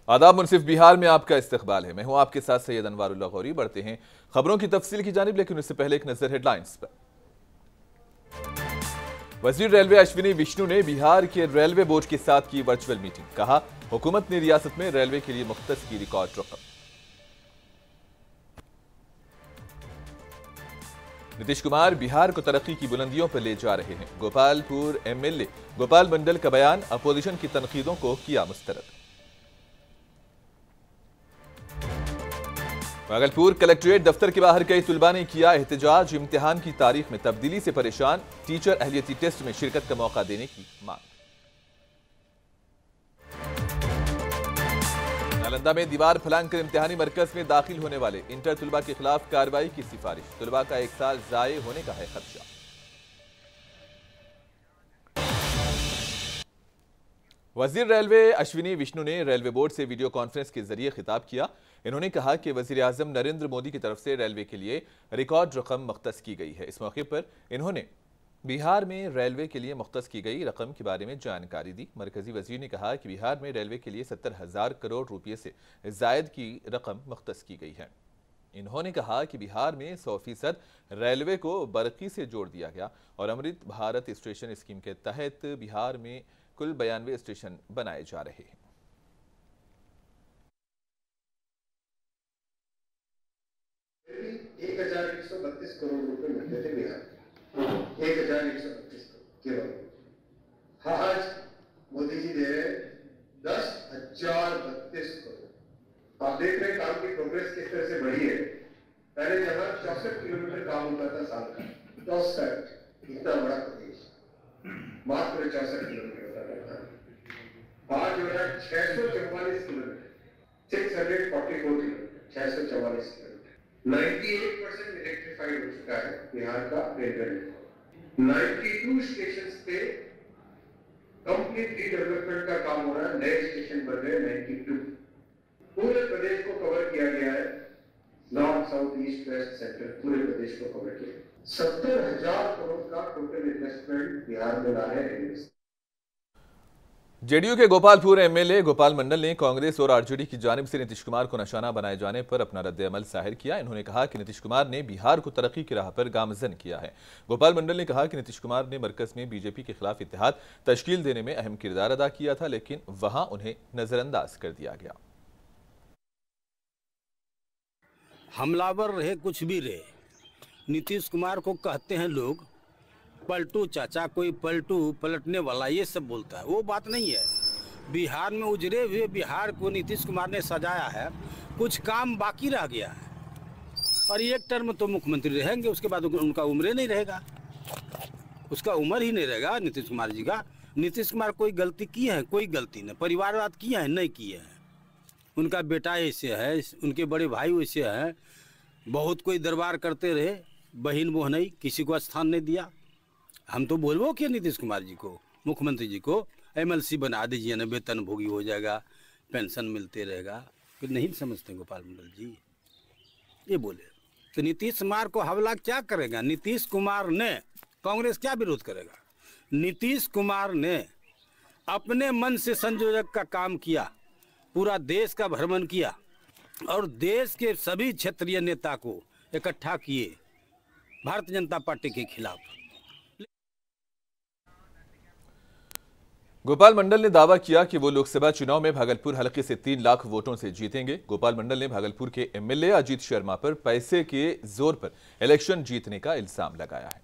आदाब, मुनसिफ बिहार में आपका इस्तकबाल है। मैं हूं आपके साथ सैयद अनवारुल्लाह गौरी। बढ़ते हैं खबरों की तफसील की जानिब, लेकिन उससे पहले एक नजर हेडलाइंस पर। वजीर रेलवे अश्विनी विष्णु ने बिहार के रेलवे बोर्ड के साथ की वर्चुअल मीटिंग। कहा, हुकूमत ने रियासत में रेलवे के लिए मुख्तस की रिकॉर्ड रकम। नीतीश कुमार बिहार को तरक्की की बुलंदियों पर ले जा रहे हैं। गोपालपुर एमएलए गोपाल मंडल का बयान अपोजिशन की तनकीदों को किया मुस्तरद। भागलपुर कलेक्ट्रेट दफ्तर के बाहर कई तुलबा ने किया एहतजाज। इम्तिहान की तारीख में तब्दीली से परेशान, टीचर अहलियती टेस्ट में शिरकत का मौका देने की मांग। नालंदा में दीवार फलांकर इम्तिहानी मरकज में दाखिल होने वाले इंटर तुलबा के खिलाफ कार्रवाई की सिफारिश। तुलबा का 1 साल जाये होने का है खदशा। वजीर रेलवे अश्विनी विष्णु ने रेलवे बोर्ड से वीडियो कॉन्फ्रेंस के जरिए खिताब किया। इन्होंने कहा कि वजीर आजम नरेंद्र मोदी की तरफ से रेलवे के लिए रिकॉर्ड रकम मुख्तस की गई है। इस मौके पर इन्होंने बिहार में रेलवे के लिए मुख्तस की गई रकम के बारे में जानकारी दी। मरकजी वजीर ने कहा कि बिहार में रेलवे के लिए 70,000 करोड़ रुपये से जायद की रकम मुख्तस की गई है। इन्होंने कहा कि बिहार में 100% रेलवे को बरकी से जोड़ दिया गया और अमृत भारत स्टेशन स्कीम के तहत बिहार में कुल 92 स्टेशन बनाए जा रहे हैं। 1132 करोड़ रुपए मिलते थे बिहार को, 1132 करोड़ केवल। आज मोदी जी दे रहे 10,032 करोड़। आप देख रहे हैं काम की प्रोग्रेस किस तरह से बढ़ी है। पहले जहां 64 किलोमीटर काम होता था साल का, 64, इतना बड़ा प्रदेश, मात्र 64 किलोमीटर होता था। आज जो है 644 किलोमीटर, 644 किलोमीटर, 644 किलोमीटर। 98% इलेक्ट्रिफाइड हो चुका है बिहार का रेलवे नेटवर्क। 92 स्टेशन पे कंप्लीट रीडेवलपमेंट का काम हो रहा है, नए स्टेशन बन रहे हैं 92। पूरे प्रदेश को कवर किया गया है, north south east west centre पूरे प्रदेश को कवर किया। 70,000 करोड़ का टोटल इन्वेस्टमेंट बिहार में ला रहे हैं रेलवे। जेडीयू के गोपालपुर एमएलए गोपाल मंडल ने कांग्रेस और आरजेडी की जानिब से नीतीश कुमार को निशाना बनाए जाने पर अपना रद्द-ए-अमल जाहिर किया। इन्होंने कहा कि नीतीश कुमार ने बिहार को तरक्की की राह पर गामजन किया है। गोपाल मंडल ने कहा कि नीतीश कुमार ने मरकज में बीजेपी के खिलाफ इत्तेहाद तश्कील देने में अहम किरदार अदा किया था, लेकिन वहां उन्हें नजरअंदाज कर दिया गया। हमलावर रहे कुछ भी रहे, नीतीश कुमार को कहते हैं लोग पलटू चाचा, कोई पलटू पलटने वाला, ये सब बोलता है। वो बात नहीं है। बिहार में उजड़े हुए बिहार को नीतीश कुमार ने सजाया है, कुछ काम बाकी रह गया है और एक टर्म तो मुख्यमंत्री रहेंगे, उसके बाद उनका उम्र नहीं रहेगा, उसका उम्र ही नहीं रहेगा नीतीश कुमार जी का। नीतीश कुमार कोई गलती की है? कोई गलती नहीं। परिवारवाद किया है? नहीं किए हैं। उनका बेटा ऐसे है, उनके बड़े भाई वैसे हैं, बहुत कोई दरबार करते रहे, बहन मोहनई, किसी को स्थान नहीं दिया। हम तो बोलबो कि नीतीश कुमार जी को, मुख्यमंत्री जी को एमएलसी बना दीजिए ना, वेतन भोगी हो जाएगा, पेंशन मिलते रहेगा। फिर नहीं समझते गोपाल मंडल जी, ये बोले तो नीतीश कुमार को हमला क्या करेगा? नीतीश कुमार ने, कांग्रेस क्या विरोध करेगा? नीतीश कुमार ने अपने मन से संयोजक का काम किया, पूरा देश का भ्रमण किया और देश के सभी क्षेत्रीय नेता को इकट्ठा किए भारतीय जनता पार्टी के खिलाफ। गोपाल मंडल ने दावा किया कि वो लोकसभा चुनाव में भागलपुर हलके से 3 लाख वोटों से जीतेंगे। गोपाल मंडल ने भागलपुर के एमएलए अजीत शर्मा पर पैसे के जोर पर इलेक्शन जीतने का इल्जाम लगाया है।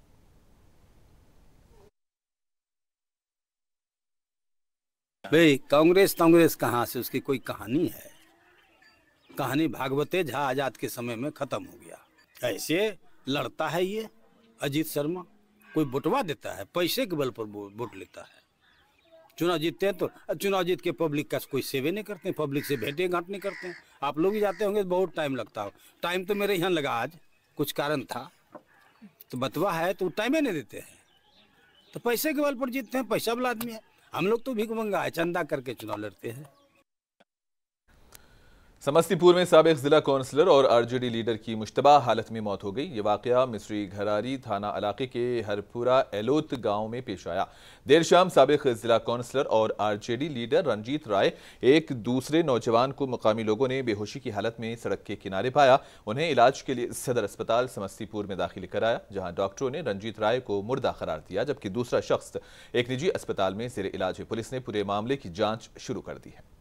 भाई कांग्रेस कहां से, उसकी कोई कहानी है? कहानी भागवते झा आजाद के समय में खत्म हो गया। ऐसे लड़ता है ये अजीत शर्मा, कोई वोटवा देता है, पैसे के बल पर वोट लेता है। चुनाव जीतते हैं तो चुनाव जीत के पब्लिक का कोई सेवे नहीं करते हैं, पब्लिक से भेंटे गांठ नहीं करते हैं। आप लोग भी जाते होंगे, बहुत टाइम लगता हो। टाइम तो मेरे यहाँ लगा, आज कुछ कारण था तो बतवा है तो टाइम ही नहीं देते हैं, तो पैसे के बल पर जीतते हैं। पैसा वाला आदमी है। हम लोग तो भिखमंगा है, चंदा करके चुनाव लड़ते हैं। समस्तीपुर में साबिक जिला काउंसलर और आरजेडी लीडर की मुश्तबा हालत में मौत हो गई। ये वाकया मिस्री घरारी थाना इलाके के हरपुरा एलोत गांव में पेश आया। देर शाम साबिक जिला काउंसलर और आरजेडी लीडर रंजीत राय एक दूसरे नौजवान को मुकामी लोगों ने बेहोशी की हालत में सड़क के किनारे पाया। उन्हें इलाज के लिए सदर अस्पताल समस्तीपुर में दाखिल कराया, जहां डॉक्टरों ने रंजीत राय को मुर्दा करार दिया, जबकि दूसरा शख्स एक निजी अस्पताल में जेर इलाज है। पुलिस ने पूरे मामले की जांच शुरू कर दी है।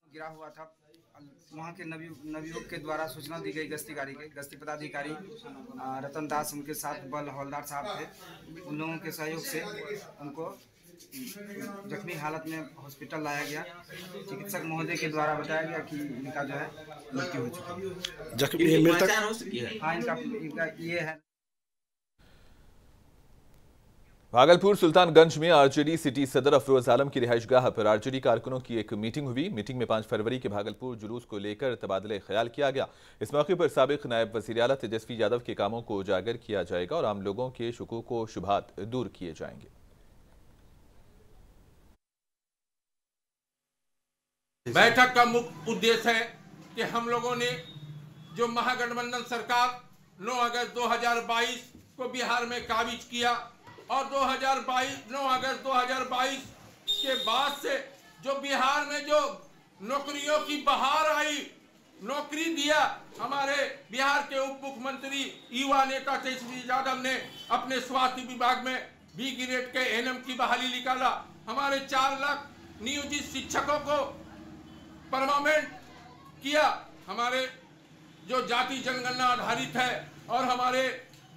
गिरा हुआ था। वहाँ के नवयुवक के द्वारा सूचना दी गई गश्ती पदाधिकारी रतन दास उनके साथ बल हवलदार साहब थे। उन लोगों के सहयोग से उनको जख्मी हालत में हॉस्पिटल लाया गया। चिकित्सक महोदय के द्वारा बताया गया कि इनका जो है मृत्यु हो चुकी है। हाँ, इनका ये है। भागलपुर सुल्तानगंज में आरजेडी सिटी सदर अफरोज आलम की रिहाइशगाह पर आरजेडी कारकुनों की एक मीटिंग हुई। मीटिंग में 5 फरवरी के भागलपुर जुलूस को लेकर तबादले ख्याल किया गया। इस मौके पर साबिक नायब वजीर आला तेजस्वी यादव के कामों को उजागर किया जाएगा और आम लोगों के शुकूक व शुबहात दूर किए जाएंगे। बैठक का मुख्य उद्देश्य है कि हम लोगों ने जो महागठबंधन सरकार 9 अगस्त 2022 को बिहार में काबिज किया और 9 अगस्त 2022 के बाद से जो बिहार में जो नौकरियों की बहार आई, नौकरी दिया, हमारे बिहार के उप मुख्यमंत्री युवा नेता तेजस्वी यादव ने अपने स्वास्थ्य विभाग में बी ग्रेड के एनएम की बहाली निकाला। हमारे 4 लाख नियोजित शिक्षकों को परमानेंट किया। हमारे जो जाति जनगणना आधारित है और हमारे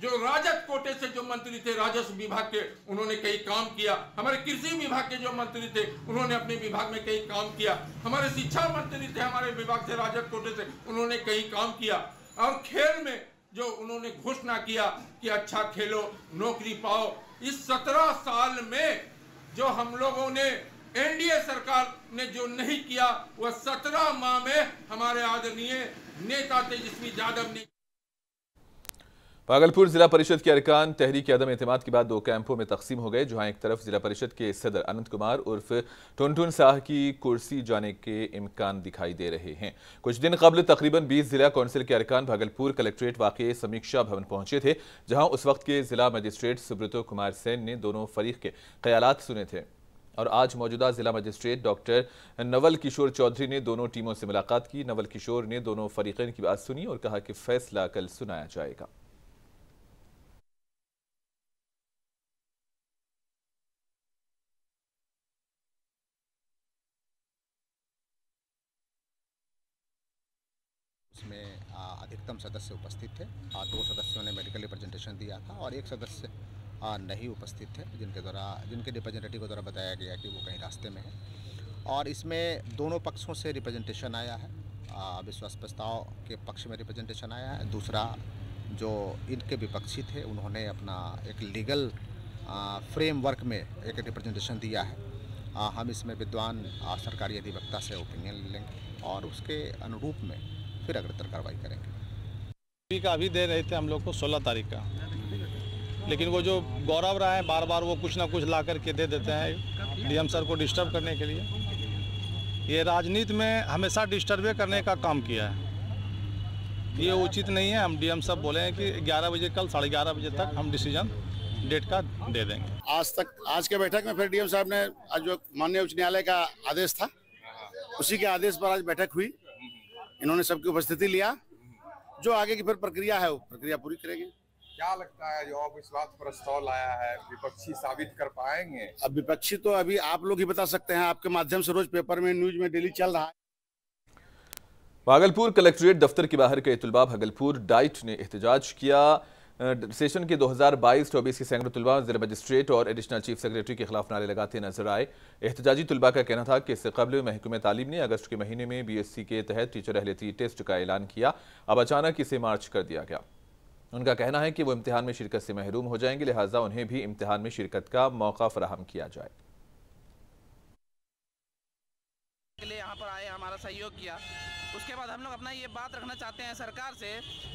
जो राजद कोटे से जो मंत्री थे राजस्व विभाग के, उन्होंने कई काम किया। हमारे कृषि विभाग के जो मंत्री थे उन्होंने अपने विभाग में कई काम किया। हमारे शिक्षा मंत्री थे हमारे विभाग से राजद कोटे से, उन्होंने कई काम किया। और खेल में जो उन्होंने घोषणा किया कि अच्छा खेलो नौकरी पाओ, इस 17 साल में जो हम लोगों ने एनडीए सरकार ने जो नहीं किया वह 17 माह में हमारे आदरणीय नेता तेजस्वी यादव ने। भागलपुर जिला परिषद के अरकान तहरीक अदम एतमाद के बाद 2 कैंपों में तकसीम हो गए, जहां एक तरफ जिला परिषद के सदर अनंत कुमार उर्फ टुनटुन शाह की कुर्सी जाने के इम्कान दिखाई दे रहे हैं। कुछ दिन कबल तकरीबन 20 जिला कौंसिल के अरकान भागलपुर कलेक्ट्रेट वाक़े समीक्षा भवन पहुंचे थे, जहां उस वक्त के जिला मजिस्ट्रेट सुब्रतो कुमार सेन ने दोनों फरीक के ख्यालात सुने थे। और आज मौजूदा जिला मजिस्ट्रेट डॉक्टर नवल किशोर चौधरी ने दोनों टीमों से मुलाकात की। नवल किशोर ने दोनों फरीकैन की बात सुनी और कहा कि फैसला कल सुनाया जाएगा। इसमें अधिकतम सदस्य उपस्थित थे। 2 सदस्यों ने मेडिकल रिप्रेजेंटेशन दिया था और 1 सदस्य नहीं उपस्थित थे, जिनके रिप्रेजेंटेटिव द्वारा बताया गया कि वो कहीं रास्ते में है। और इसमें दोनों पक्षों से रिप्रेजेंटेशन आया है। विश्वास प्रस्ताव के पक्ष में रिप्रेजेंटेशन आया है। दूसरा जो इनके विपक्षी थे उन्होंने अपना एक लीगल फ्रेमवर्क में एक रिप्रेजेंटेशन दिया है। हम इसमें विद्वान सरकारी अधिवक्ता से ओपिनियन लेंगे और उसके अनुरूप में फिर अग्रतर कार्रवाई करेंगे। का अभी दे रहे थे हम लोग को 16 तारीख का, लेकिन वो जो गौरव रहा है बार बार वो कुछ ना कुछ ला करके दे देते हैं डीएम सर को डिस्टर्ब करने के लिए। ये राजनीति में हमेशा डिस्टर्बे करने का काम किया है, ये उचित नहीं है। हम डीएम साहब बोले हैं कि 11 बजे कल 11:30 बजे तक हम डिसीजन डेट का दे देंगे। आज के बैठक में फिर डीएम साहब ने जो माननीय उच्च न्यायालय का आदेश था उसी के आदेश पर आज बैठक हुई। इन्होंने सबकी उपस्थिति लिया। जो आगे की फिर प्रक्रिया है वो प्रक्रिया पूरी करेंगे। क्या लगता है जो अविश्वास प्रस्ताव लाया है विपक्षी साबित कर पाएंगे? अब विपक्षी तो अभी आप लोग ही बता सकते हैं, आपके माध्यम से रोज पेपर में न्यूज में डेली चल रहा है। भागलपुर कलेक्ट्रेट दफ्तर के बाहर के तुलबा भागलपुर डाइट ने एहतजाज किया। सेशन के 2022-24 के सैकड़ों तुलबा जिला मजिस्ट्रेट और एडिशनल चीफ सेक्रेटरी के खिलाफ नारे लगाते नजर आए। एहतजाजी तुलबा का कहना था कि इससे कबल महकमे तालीम ने अगस्त के महीने में बीएससी के तहत टीचर अहलियती टेस्ट का ऐलान किया, अब अचानक इसे मार्च कर दिया गया। उनका कहना है कि वो इम्तिहान में शिरकत से महरूम हो जाएंगे, लिहाजा उन्हें भी इम्तिहान में शिरकत का मौका फराहम किया जाए। के लिए यहाँ पर आए, हमारा सहयोग किया। उसके बाद हम लोग अपना ये बात रखना चाहते हैं सरकार से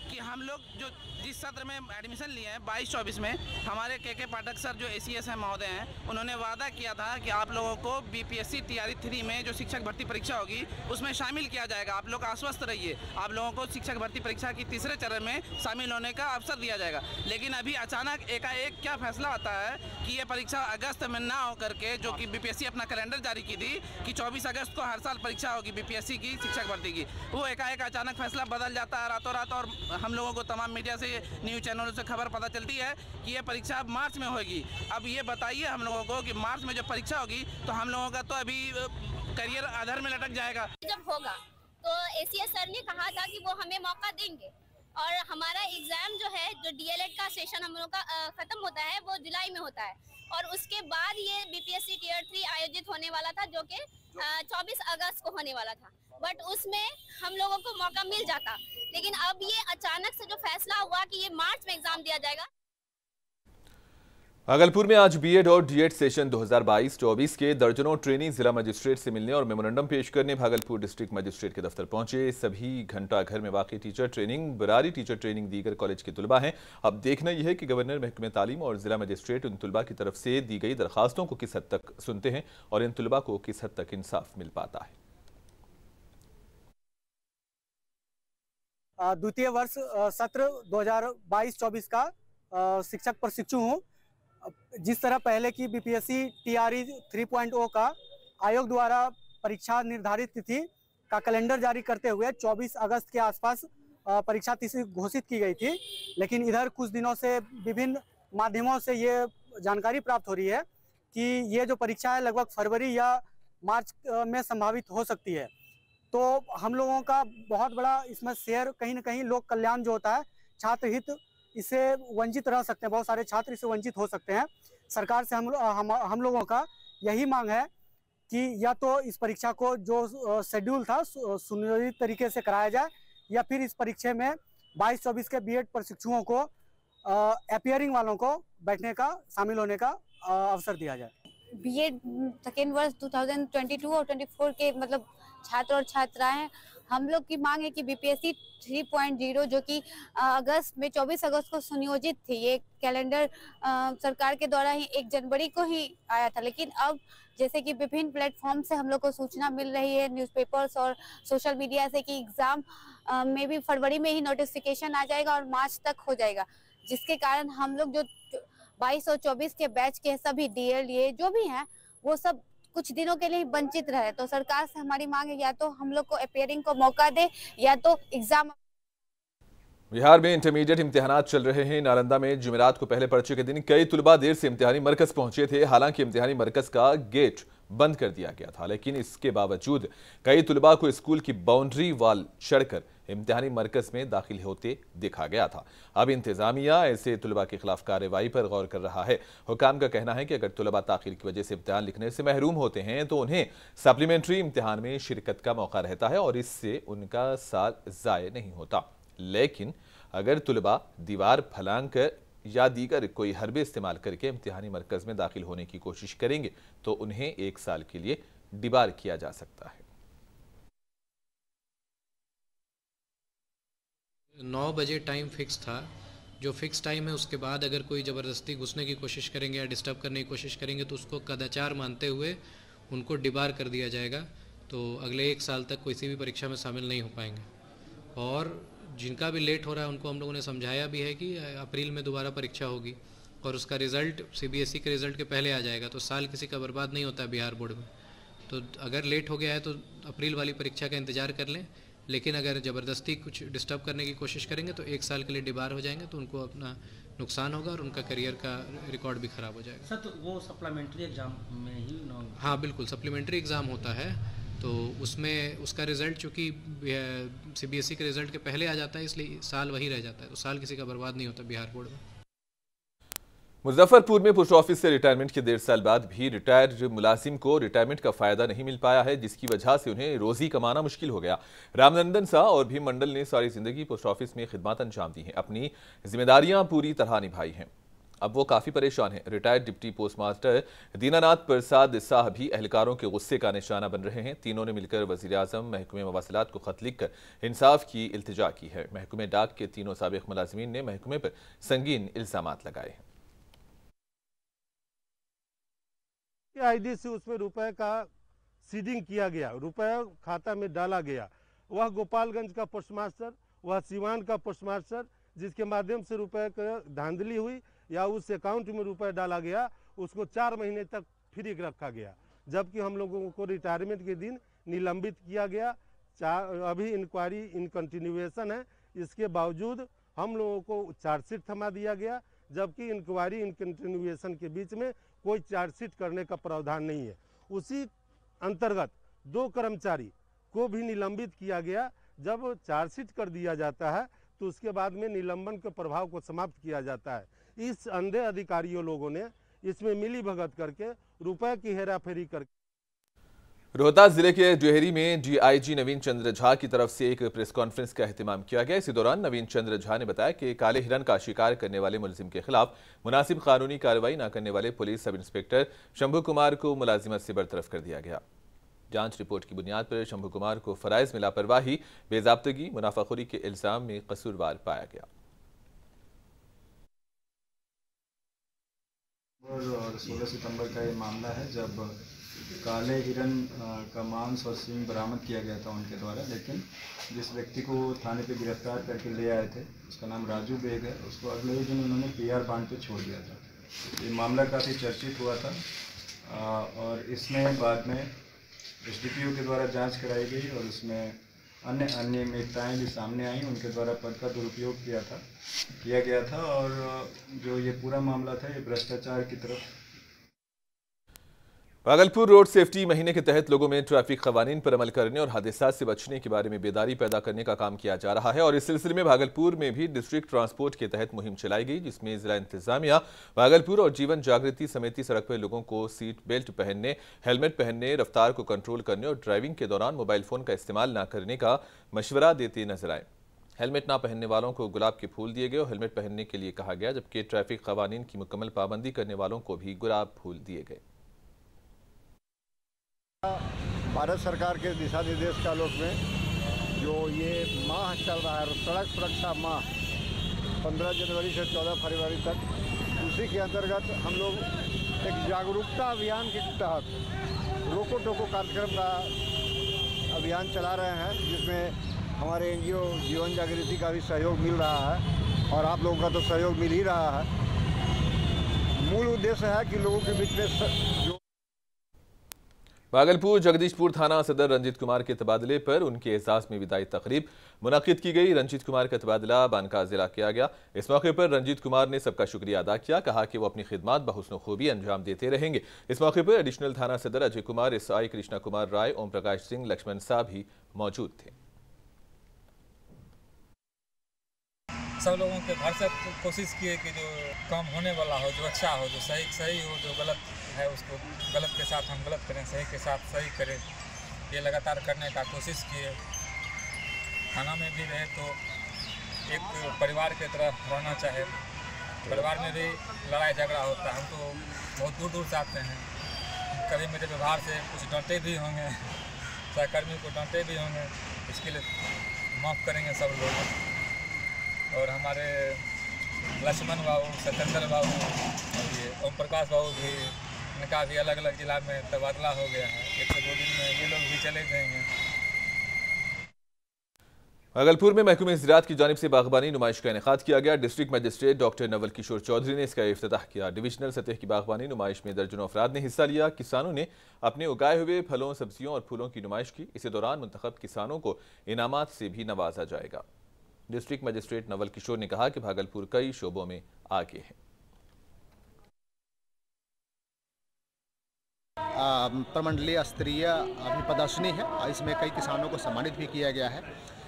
कि हम लोग जो जिस सत्र में एडमिशन लिए हैं 22-24 में, हमारे के पाठक सर जो ACS हैं महोदय हैं, उन्होंने वादा किया था कि आप लोगों को BPSC TRE 3 में जो शिक्षक भर्ती परीक्षा होगी उसमें शामिल किया जाएगा। आप लोग आश्वस्त रहिए, आप लोगों को शिक्षक भर्ती परीक्षा की तीसरे चरण में शामिल होने का अवसर दिया जाएगा। लेकिन अभी अचानक एकाएक क्या फैसला आता है कि ये परीक्षा अगस्त में ना हो करके, जो कि BPSC अपना कैलेंडर जारी की थी कि 24 अगस्त को हर साल परीक्षा होगी BPSC की शिक्षक भर्ती की, वो एकाएक अचानक फैसला बदल जाता है रातों रात। और हम लोगों को तमाम मीडिया से, न्यूज़ चैनलों से खबर पता चलती है कि ये परीक्षा अब मार्च में होगी। अब ये बताइए हम लोगों को कि मार्च में जब परीक्षा होगी तो हम लोगों का तो अभी करियर आधार में लटक जाएगा। जब होगा तो ACS सर ने कहा था कि वो हमें मौका देंगे, और हमारा एग्जाम जो है, जो DLED का सेशन हम लोग का खत्म होता है, वो जुलाई में होता है। और उसके बाद ये BPSC Tier 3 आयोजित होने वाला था, जो कि 24 अगस्त को होने वाला था। बट उसमें हम लोगों को मौका मिल जाता, लेकिन अब ये अचानक से जो फैसला हुआ कि ये मार्च में एग्जाम दिया जाएगा। भागलपुर में आज B.Ed और D.Ed सेशन 2022-24 के दर्जनों ट्रेनी जिला मजिस्ट्रेट से मिलने और मेमोरेंडम पेश करने भागलपुर डिस्ट्रिक्ट मजिस्ट्रेट के दफ्तर पहुंचे। सभी घंटाघर में वाकई teacher training, Barari teacher training दीगर कॉलेज के तुलबा हैं। अब देखना यह है कि गवर्नर महकमे तालीम और जिला मजिस्ट्रेट उन तुलबा की तरफ से दी गई दरखास्तों को किस हद तक सुनते हैं और इन तुलबा को किस हद तक इंसाफ मिल पाता है। द्वितीय वर्ष सत्र 2022-24 का शिक्षक प्रशिक्षु हूँ। जिस तरह पहले की BPSC TRE 3.0 का आयोग द्वारा परीक्षा निर्धारित तिथि का कैलेंडर जारी करते हुए 24 अगस्त के आसपास परीक्षा तिथि घोषित की गई थी, लेकिन इधर कुछ दिनों से विभिन्न माध्यमों से ये जानकारी प्राप्त हो रही है कि ये जो परीक्षा है लगभग फरवरी या मार्च में संभावित हो सकती है। तो हम लोगों का बहुत बड़ा इसमें शेयर कहीं ना कहीं लोक कल्याण जो होता है, छात्र हित, इससे वंचित रह सकते हैं। बहुत सारे छात्र इससे वंचित हो सकते हैं। सरकार से हम लोगों का यही मांग है कि या तो इस परीक्षा को जो शेड्यूल था सुनियोजित तरीके से कराया जाए, या फिर इस परीक्षा में 22-24 के B.Ed प्रशिक्षुओं को, अपियरिंग वालों को बैठने का, शामिल होने का अवसर दिया जाए। B.Ed सेकेंड वर्ष 2022 और 24 के मतलब छात्र और छात्राएं, हम लोग की मांग है कि BPSC 3.0 जो कि अगस्त में 24 अगस्त को सुनियोजित थी, ये कैलेंडर सरकार के द्वारा ही 1 जनवरी को ही आया था, लेकिन अब जैसे कि विभिन्न प्लेटफॉर्म से हम लोग को सूचना मिल रही है, न्यूज़पेपर्स और सोशल मीडिया से, कि एग्जाम में भी फरवरी में ही नोटिफिकेशन आ जाएगा और मार्च तक हो जाएगा, जिसके कारण हम लोग जो 22 और 24 के बैच के सभी DLA जो भी हैं वो सब कुछ दिनों के लिए वंचित रहे। तो सरकार से हमारी मांग है या तो हम लोग को अपियरिंग को मौका दे या तो एग्जाम। बिहार में इंटरमीडिएट इम्तिहानात चल रहे हैं। नालंदा में जुमेरात को पहले पर्चे के दिन कई तुलबा देर से इम्तिहानी मरकज पहुंचे थे। हालांकि इम्तिहानी मरकज का गेट बंद कर दिया गया था, लेकिन इसके बावजूद कई तुलबा को स्कूल की बाउंड्री वाल चढ़कर इम्तिहानी मरकज में दाखिल होते देखा गया था। अब इंतजामिया ऐसे तुलबा के खिलाफ कार्रवाई पर गौर कर रहा है। हुकाम का कहना है कि अगर तुलबा ताखिर की वजह से इम्तिहान लिखने से महरूम होते हैं तो उन्हें सप्लीमेंट्री इम्तिहान में शिरकत का मौका रहता है और इससे उनका साल ज़ाय नहीं होता। लेकिन अगर तुलबा दीवार फलांग कर या दीगर कोई हरबे इस्तेमाल करके इम्तिहानी मरकज में दाखिल होने की कोशिश करेंगे तो उन्हें 1 साल के लिए डिबार किया जा सकता है। 9 बजे टाइम फिक्स था, जो फिक्स टाइम है उसके बाद अगर कोई ज़बरदस्ती घुसने की कोशिश करेंगे या डिस्टर्ब करने की कोशिश करेंगे तो उसको कदाचार मानते हुए उनको डिबार कर दिया जाएगा। तो अगले 1 साल तक किसी भी परीक्षा में शामिल नहीं हो पाएंगे। और जिनका भी लेट हो रहा है उनको हम लोगों ने समझाया भी है कि अप्रैल में दोबारा परीक्षा होगी और उसका रिज़ल्ट CBSE के रिज़ल्ट के पहले आ जाएगा, तो साल किसी का बर्बाद नहीं होता बिहार बोर्ड में। तो अगर लेट हो गया है तो अप्रैल वाली परीक्षा का इंतज़ार कर लें, लेकिन अगर ज़बरदस्ती कुछ डिस्टर्ब करने की कोशिश करेंगे तो 1 साल के लिए डिबार हो जाएंगे, तो उनको अपना नुकसान होगा और उनका करियर का रिकॉर्ड भी ख़राब हो जाएगा। सर, तो वो सप्लीमेंट्री एग्ज़ाम में ही हाँ बिल्कुल, सप्लीमेंट्री एग्ज़ाम होता है, तो उसमें उसका रिज़ल्ट चूँकि CBSE के रिज़ल्ट के पहले आ जाता है, इसलिए साल वही रह जाता है, तो साल किसी का बर्बाद नहीं होता बिहार बोर्ड में। मुजफ्फरपुर में पोस्ट ऑफिस से रिटायरमेंट के 1.5 साल बाद भी रिटायर्ड मुलाजिम को रिटायरमेंट का फायदा नहीं मिल पाया है, जिसकी वजह से उन्हें रोजी कमाना मुश्किल हो गया। रामनंदन शाह और भीम मंडल ने सारी जिंदगी पोस्ट ऑफिस में खिदमत अंजाम दी हैं, अपनी जिम्मेदारियां पूरी तरह निभाई हैं। अब वो काफी परेशान हैं। Retired deputy post master Dinanath Prasad Shah भी एहलकारों के गुस्से का निशाना बन रहे हैं। तीनों ने मिलकर वज़ीर-ए-आज़म महकमे मवासिलात को खत लिखकर इंसाफ की इल्तिजा की है। महकमे डाक के तीनों साबिक़ मुलाजिमीन ने महकमे पर संगीन इल्ज़ामात लगाए हैं। आईडी से उसमें रुपए का सीडिंग किया गया, रुपए खाता में डाला गया। वह गोपालगंज का पोस्ट मास्टर, वह सिवान का पोस्ट मास्टर, जिसके माध्यम से रुपए का धांधली हुई या उस अकाउंट में रुपए डाला गया, उसको 4 महीने तक फ्री रखा गया, जबकि हम लोगों को रिटायरमेंट के दिन निलंबित किया गया। अभी इंक्वायरी इन कंटिन्यूएशन है। इसके बावजूद हम लोगों को चार्जशीट थमा दिया गया, जबकि इंक्वायरी इन कंटिन्यूएशन के बीच में कोई चार्जशीट करने का प्रावधान नहीं है। उसी अंतर्गत 2 कर्मचारी को भी निलंबित किया गया। जब चार्जशीट कर दिया जाता है तो उसके बाद में निलंबन के प्रभाव को समाप्त किया जाता है। इस अंधे अधिकारियों लोगों ने इसमें मिली भगत करके रुपए की हेराफेरी करके रोहतास जिले के डेहरी में डीआईजी नवीन चंद्र झा की तरफ से एक प्रेस कॉन्फ्रेंस का एहतमाम किया गया। इसी दौरान नवीन चंद्र झा ने बताया कि काले हिरन का शिकार करने वाले मुलजिम के खिलाफ मुनासिब कानूनी कार्रवाई न करने वाले police sub inspector Shambhu Kumar को मुलाजिमत से बरतरफ कर दिया गया। जांच रिपोर्ट की बुनियाद पर शंभू कुमार को फराइज में लापरवाही, बेजाब्तगी, मुनाफाखोरी के इल्जाम में कसूरवार पाया गया। और 16 सितंबर का ये मामला है जब काले हिरन का मांस और सींग बरामद किया गया था उनके द्वारा, लेकिन जिस व्यक्ति को थाने पे गिरफ्तार करके ले आए थे उसका नाम राजू बेग है, उसको अगले ही दिन उन्होंने पीआर बांध पे छोड़ दिया था। ये मामला काफ़ी चर्चित हुआ था और इसमें बाद में एसडीपीओ के द्वारा जांच कराई गई और उसमें अन्य अनियमितताएँ भी सामने आई। उनके द्वारा पद का दुरुपयोग किया गया था और जो ये पूरा मामला था ये भ्रष्टाचार की तरफ। भागलपुर रोड सेफ्टी महीने के तहत लोगों में ट्रैफिक कवानीन पर अमल करने और हादसा से बचने के बारे में बेदारी पैदा करने का काम किया जा रहा है और इस सिलसिले में भागलपुर में भी डिस्ट्रिक्ट ट्रांसपोर्ट के तहत मुहिम चलाई गई, जिसमें जिला इंतजामिया, भागलपुर और जीवन जागृति समिति सड़क पर लोगों को सीट बेल्ट पहनने, हेलमेट पहनने, रफ्तार को कंट्रोल करने और ड्राइविंग के दौरान मोबाइल फोन का इस्तेमाल न करने का मशवरा देते नजर आए। हेलमेट ना पहनने वालों को गुलाब के फूल दिए गए और हेलमेट पहनने के लिए कहा गया, जबकि ट्रैफिक कवानीन की मुकम्मल पाबंदी करने वालों को भी गुलाब फूल दिए गए। भारत सरकार के दिशा निर्देश के आलोक में जो ये माह चल रहा है, सड़क सुरक्षा माह 15 जनवरी से 14 फरवरी तक, उसी के अंतर्गत हम लोग एक जागरूकता अभियान के तहत रोको टोको कार्यक्रम का अभियान चला रहे हैं, जिसमें हमारे एनजीओ जीवन जागृति का भी सहयोग मिल रहा है और आप लोगों का तो सहयोग मिल ही रहा है। मूल उद्देश्य है कि लोगों के बीच में जो भागलपुर जगदीशपुर थाना सदर रंजीत कुमार के तबादले पर उनके एहसास में विदाई तकरीब मुनाकिद की गई। रंजीत कुमार का तबादला बानका जिला किया गया। इस मौके पर रंजीत कुमार ने सबका शुक्रिया अदा किया, कहा कि वो अपनी खिदमत बहुस्न खूबी अंजाम देते रहेंगे। इस मौके पर एडिशनल थाना सदर अजय कुमार, एसआई कृष्णा कुमार राय, ओम प्रकाश सिंह, लक्ष्मण साह भी मौजूद थे। सब लोगों के घर से कोशिश किए कि जो काम होने वाला हो, जो अच्छा हो, जो सही हो, जो गलत है उसको गलत के साथ हम गलत करें, सही के साथ सही करें, ये लगातार करने का कोशिश किए। थाना में भी रहे तो एक परिवार की तरह रहना चाहे। परिवार में भी लड़ाई झगड़ा होता है, हम तो बहुत दूर दूर से आते हैं, कभी मेरे व्यवहार से कुछ डांटे भी होंगे, सहकर्मी को डांटे भी होंगे, इसके लिए माफ़ करेंगे सब लोग। और हमारे लक्ष्मण बाबू, सत्येंद्र बाबू और ये ओम प्रकाश बाबू भी, इनका भी अलग अलग जिला में तबादला हो गया है। 1 से 2 दिन में ये लोग भी चले जाएंगे। भागलपुर में महकमे ज़राअत की जानिब से बागबानी नुमाइश का इनेकाद किया गया। District magistrate doctor Naval Kishore Chaudhary ने इसका इफ्तिताह किया। डिविजनल सतह की बागबानी नुमाइश में दर्जनों अफराद ने हिस्सा लिया। किसानों ने अपने उगाए हुए फलों, सब्जियों और फूलों की नुमाइश की। इसी दौरान मुंतखब किसानों को इनामात से भी नवाजा जाएगा। डिस्ट्रिक्ट मजिस्ट्रेट नवल किशोर ने कहा कि भागलपुर कई शोबों में आगे है। प्रमंडलीय स्तरीय अभी प्रदर्शनी है, इसमें कई किसानों को सम्मानित भी किया गया है।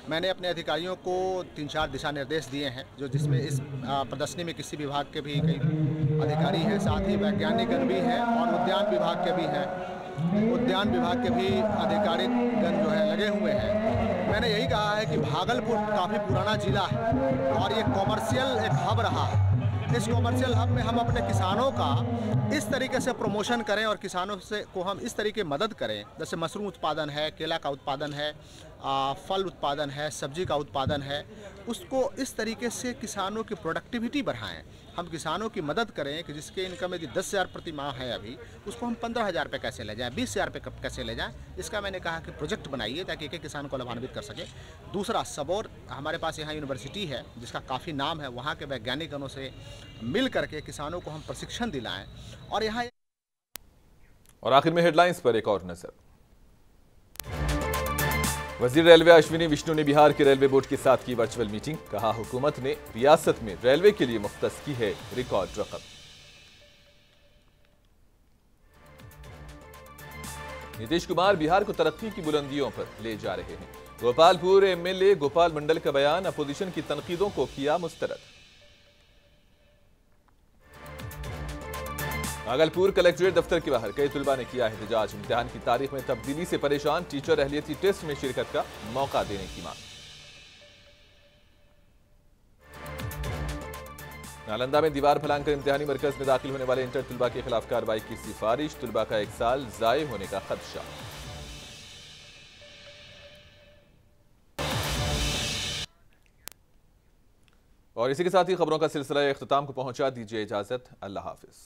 मैंने अपने अधिकारियों को 3-4 दिशा निर्देश दिए हैं, जो जिसमें इस प्रदर्शनी में किसी विभाग के भी कई अधिकारी हैं, साथ ही वैज्ञानिकगण भी हैं और उद्यान विभाग के भी हैं। उद्यान विभाग के भी अधिकारीगण जो है लगे हुए हैं। मैंने यही कहा है कि भागलपुर काफ़ी पुराना जिला है और ये कॉमर्शियल एक हब रहा है। इस कॉमर्शियल हब में हम अपने किसानों का इस तरीके से प्रमोशन करें और किसानों से को हम इस तरीके मदद करें, जैसे मशरूम उत्पादन है, केला का उत्पादन है, फल उत्पादन है, सब्जी का उत्पादन है, उसको इस तरीके से किसानों की प्रोडक्टिविटी बढ़ाएं। हम किसानों की मदद करें कि जिसके इनकम यदि 10,000 प्रति माह है अभी, उसको हम 15,000 पे कैसे ले जाएं, 20,000 पे कैसे ले जाएं। इसका मैंने कहा कि प्रोजेक्ट बनाइए ताकि एक किसान को लाभान्वित कर सके। दूसरा, सबौर हमारे पास यहाँ यूनिवर्सिटी है जिसका काफ़ी नाम है, वहाँ के वैज्ञानिकों से मिल करके किसानों को हम प्रशिक्षण दिलाएं। और यहाँ और आखिर में हेडलाइंस पर एक और नजर। वजीर रेलवे अश्विनी विष्णु ने बिहार के रेलवे बोर्ड के साथ की वर्चुअल मीटिंग। कहा, हुकूमत ने रियासत में रेलवे के लिए मुख्तस की है रिकॉर्ड रकम। नीतीश कुमार बिहार को तरक्की की बुलंदियों पर ले जा रहे हैं। गोपालपुर एमएलए गोपाल मंडल का बयान अपोजिशन की तनकीदों को किया मुस्तरद। भागलपुर कलेक्ट्रेट दफ्तर के बाहर कई तुलबा ने किया एहतजाज। इम्तिहान की तारीख में तब्दीली से परेशान टीचर अहलियती टेस्ट में शिरकत का मौका देने की मांग। नालंदा में दीवार फैलाकर इम्तिहानी मरकज में दाखिल होने वाले इंटर तुलबा के खिलाफ कार्रवाई की सिफारिश। तुलबा का 1 साल जाये होने का खदशा। और इसी के साथ ही खबरों का सिलसिला इख्तिताम को पहुंचा। दीजिए इजाजत। अल्लाह हाफिज।